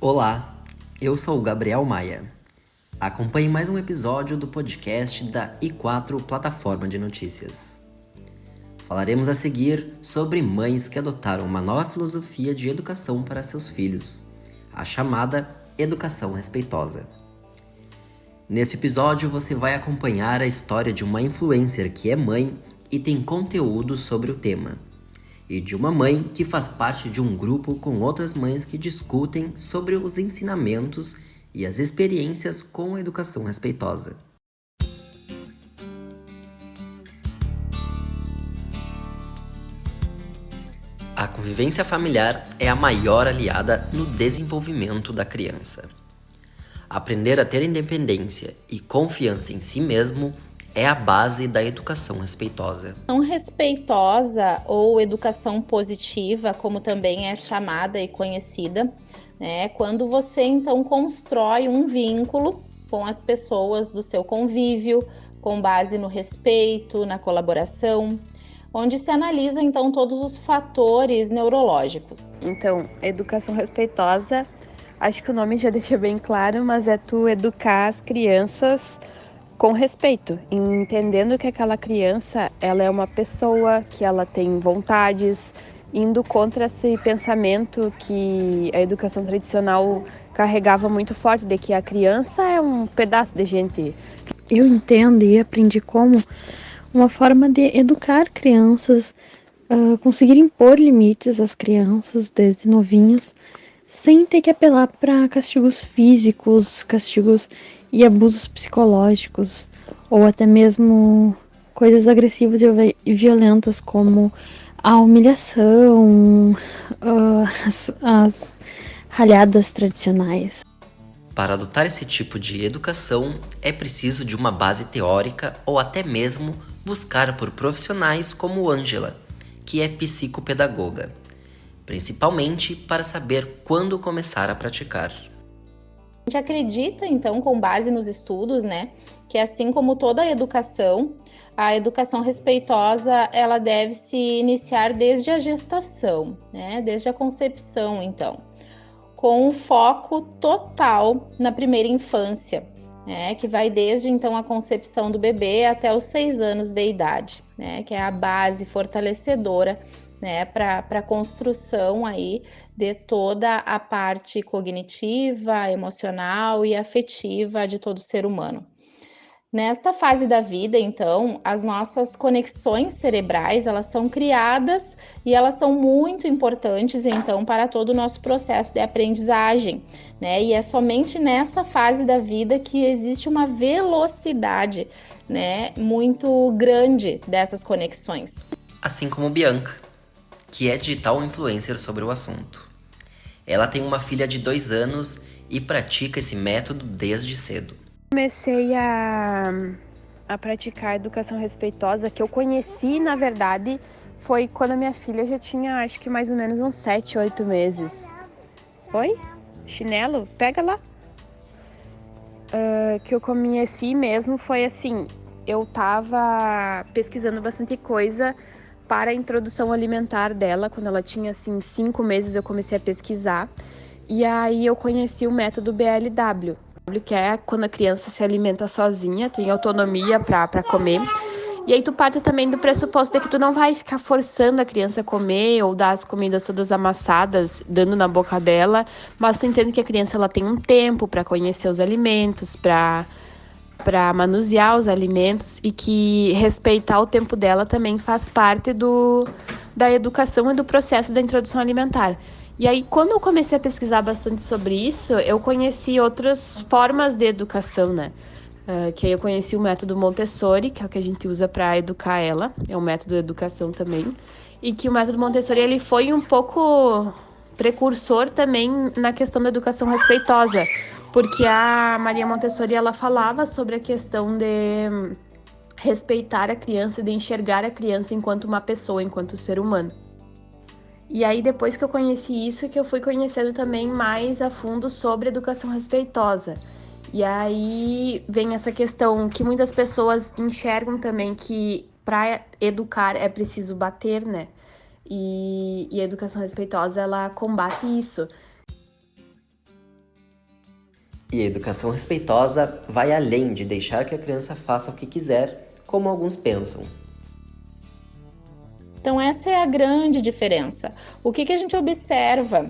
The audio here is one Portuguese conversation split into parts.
Olá, eu sou o Gabriel Maia. Acompanhe mais um episódio do podcast da I4 Plataforma de Notícias. Falaremos a seguir sobre mães que adotaram uma nova filosofia de educação para seus filhos, a chamada educação respeitosa. Neste episódio você vai acompanhar a história de uma influencer que é mãe e tem conteúdo sobre o tema, e de uma mãe que faz parte de um grupo com outras mães que discutem sobre os ensinamentos e as experiências com a educação respeitosa. A convivência familiar é a maior aliada no desenvolvimento da criança. Aprender a ter independência e confiança em si mesmo é a base da educação respeitosa. Educação respeitosa ou educação positiva, como também é chamada e conhecida, né? Quando você então constrói um vínculo com as pessoas do seu convívio, com base no respeito, na colaboração, onde se analisa então todos os fatores neurológicos. Então, educação respeitosa, acho que o nome já deixa bem claro, mas é tu educar as crianças com respeito, entendendo que aquela criança, ela é uma pessoa, que ela tem vontades, indo contra esse pensamento que a educação tradicional carregava muito forte, de que a criança é um pedaço de gente. Eu entendo e aprendi como uma forma de educar crianças, conseguir impor limites às crianças desde novinhos, sem ter que apelar para castigos físicos, castigos e abusos psicológicos, ou até mesmo coisas agressivas e violentas como a humilhação, as ralhadas tradicionais. Para adotar esse tipo de educação, é preciso de uma base teórica ou até mesmo buscar por profissionais como Ângela, que é psicopedagoga, principalmente para saber quando começar a praticar. A gente acredita, então, com base nos estudos, né, que assim como toda a educação respeitosa, ela deve se iniciar desde a gestação, né, desde a concepção, então, com um foco total na primeira infância, né, que vai desde, então, a concepção do bebê até os 6 anos de idade, né, que é a base fortalecedora, né, para a construção aí de toda a parte cognitiva, emocional e afetiva de todo ser humano. Nesta fase da vida, então, as nossas conexões cerebrais, elas são criadas e elas são muito importantes, então, para todo o nosso processo de aprendizagem, né? E é somente nessa fase da vida que existe uma velocidade, né, muito grande dessas conexões. Assim como Bianca, que é digital influencer sobre o assunto. Ela tem uma filha de 2 anos e pratica esse método desde cedo. Comecei a praticar educação respeitosa, que eu conheci, na verdade, foi quando a minha filha já tinha, acho que mais ou menos uns 7, 8 meses. Oi? Chinelo? Pega lá. Que eu conheci mesmo foi assim, eu tava pesquisando bastante coisa para a introdução alimentar dela. Quando ela tinha, assim, 5 meses, eu comecei a pesquisar. E aí eu conheci o método BLW, que é quando a criança se alimenta sozinha, tem autonomia para comer. E aí tu parte também do pressuposto de que tu não vai ficar forçando a criança a comer ou dar as comidas todas amassadas, dando na boca dela, mas tu entende que a criança ela tem um tempo para conhecer os alimentos, para manusear os alimentos, e que respeitar o tempo dela também faz parte da educação e do processo da introdução alimentar. E aí, quando eu comecei a pesquisar bastante sobre isso, eu conheci outras formas de educação, né? Que aí eu conheci o método Montessori, que é o que a gente usa para educar ela, é um método de educação também, e que o método Montessori ele foi um pouco precursor também na questão da educação respeitosa, porque a Maria Montessori ela falava sobre a questão de respeitar a criança, de enxergar a criança enquanto uma pessoa, enquanto ser humano. E aí, depois que eu conheci isso, que eu fui conhecendo também mais a fundo sobre educação respeitosa. E aí vem essa questão que muitas pessoas enxergam também, que para educar é preciso bater, né? E a educação respeitosa, ela combate isso. E a educação respeitosa vai além de deixar que a criança faça o que quiser, como alguns pensam. Então, essa é a grande diferença. O que a gente observa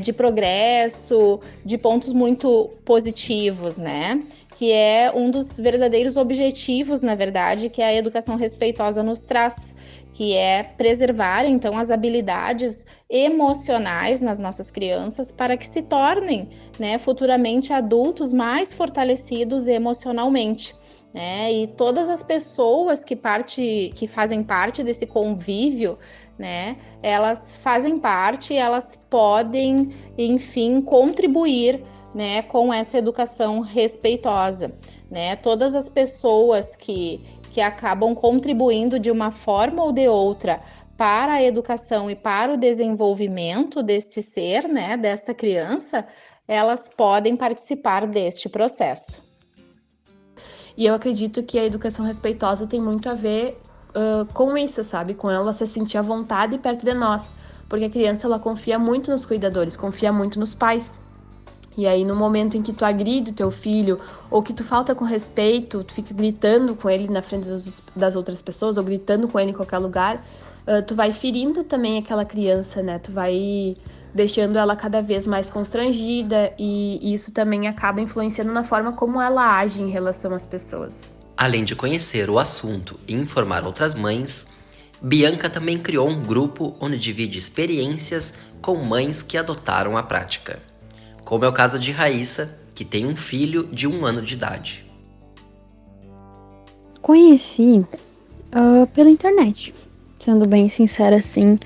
de progresso, de pontos muito positivos, né? Que é um dos verdadeiros objetivos, na verdade, que a educação respeitosa nos traz, que é preservar, então, as habilidades emocionais nas nossas crianças para que se tornem, né, futuramente adultos mais fortalecidos emocionalmente. E todas as pessoas que fazem parte desse convívio, né, elas fazem parte, elas podem, enfim, contribuir, né, com essa educação respeitosa, né? Todas as pessoas que acabam contribuindo de uma forma ou de outra para a educação e para o desenvolvimento deste ser, né, desta criança, elas podem participar deste processo. E eu acredito que a educação respeitosa tem muito a ver com isso, sabe? Com ela se sentir à vontade perto de nós. Porque a criança, ela confia muito nos cuidadores, confia muito nos pais. E aí, no momento em que tu agride o teu filho, ou que tu falta com respeito, tu fica gritando com ele na frente das outras pessoas, ou gritando com ele em qualquer lugar, tu vai ferindo também aquela criança, né? Tu vai deixando ela cada vez mais constrangida, e isso também acaba influenciando na forma como ela age em relação às pessoas. Além de conhecer o assunto e informar outras mães, Bianca também criou um grupo onde divide experiências com mães que adotaram a prática, como é o caso de Raíssa, que tem um filho de 1 ano de idade. Conheci pela internet, sendo bem sincera assim,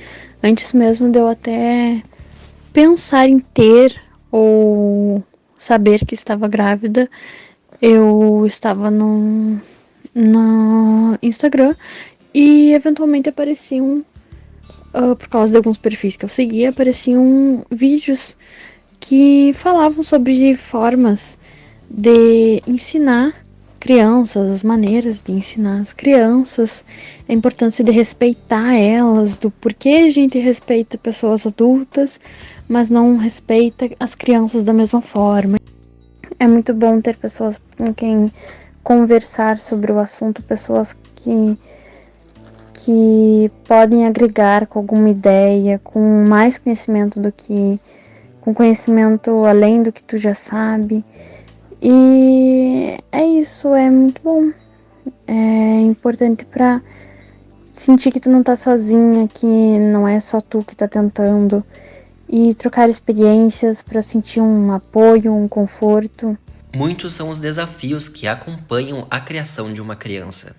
antes mesmo de eu até pensar em ter ou saber que estava grávida, eu estava no Instagram e eventualmente apareciam, por causa de alguns perfis que eu seguia, apareciam vídeos que falavam sobre formas de ensinar crianças, as maneiras de ensinar as crianças, a importância de respeitar elas, do porquê a gente respeita pessoas adultas, mas não respeita as crianças da mesma forma. É muito bom ter pessoas com quem conversar sobre o assunto, pessoas que podem agregar com alguma ideia, com mais conhecimento com conhecimento além do que tu já sabe. E é isso, é muito bom. É importante pra sentir que tu não tá sozinha, que não é só tu que tá tentando. E trocar experiências para sentir um apoio, um conforto. Muitos são os desafios que acompanham a criação de uma criança,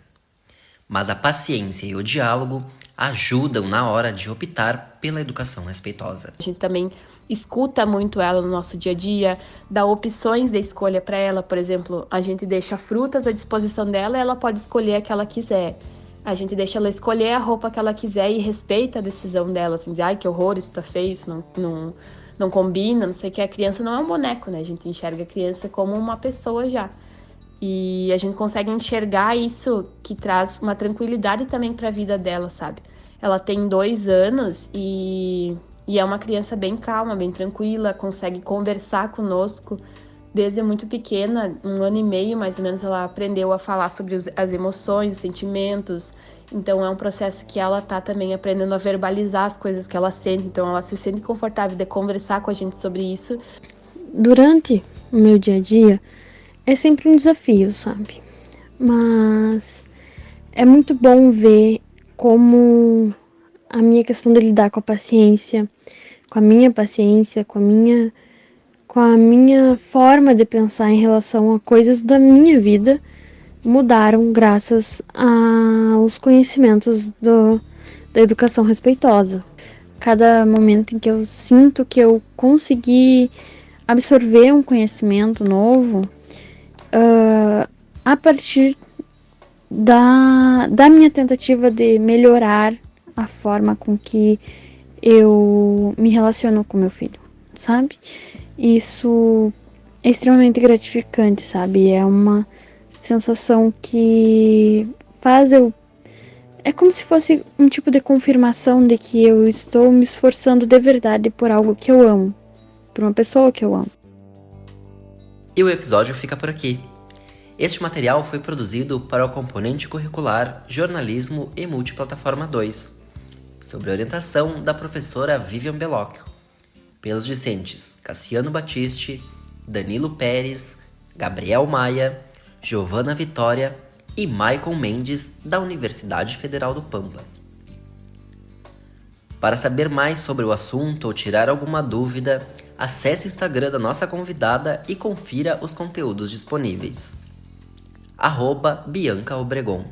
mas a paciência e o diálogo ajudam na hora de optar pela educação respeitosa. A gente também escuta muito ela no nosso dia a dia, dá opções de escolha para ela. Por exemplo, a gente deixa frutas à disposição dela e ela pode escolher a que ela quiser. A gente deixa ela escolher a roupa que ela quiser e respeita a decisão dela, assim, dizer, ai, que horror, isso tá feio, isso não combina, não sei o que. A criança não é um boneco, né? A gente enxerga a criança como uma pessoa já. E a gente consegue enxergar isso, que traz uma tranquilidade também para a vida dela, sabe? Ela tem 2 anos e é uma criança bem calma, bem tranquila, consegue conversar conosco. Desde muito pequena, 1 ano e meio mais ou menos, ela aprendeu a falar sobre as emoções, os sentimentos. Então é um processo que ela tá também aprendendo a verbalizar as coisas que ela sente. Então ela se sente confortável de conversar com a gente sobre isso. Durante o meu dia a dia, é sempre um desafio, sabe? Mas é muito bom ver como a minha questão de lidar com a paciência, com a minha paciência, com a minha forma de pensar em relação a coisas da minha vida mudaram graças aos conhecimentos da educação respeitosa. Cada momento em que eu sinto que eu consegui absorver um conhecimento novo, a partir da minha tentativa de melhorar a forma com que eu me relaciono com meu filho, sabe? Isso é extremamente gratificante, sabe? É uma sensação que faz eu... É como se fosse um tipo de confirmação de que eu estou me esforçando de verdade por algo que eu amo, por uma pessoa que eu amo. E o episódio fica por aqui. Este material foi produzido para o componente curricular Jornalismo e Multiplataforma 2, sob a orientação da professora Vivian Bellocchio, pelos discentes Cassiano Battisti, Danilo Pérez, Gabriel Maia, Giovana Vitória e Maicon Mendes, da Universidade Federal do Pampa. Para saber mais sobre o assunto ou tirar alguma dúvida, acesse o Instagram da nossa convidada e confira os conteúdos disponíveis. @Bianca Obregon.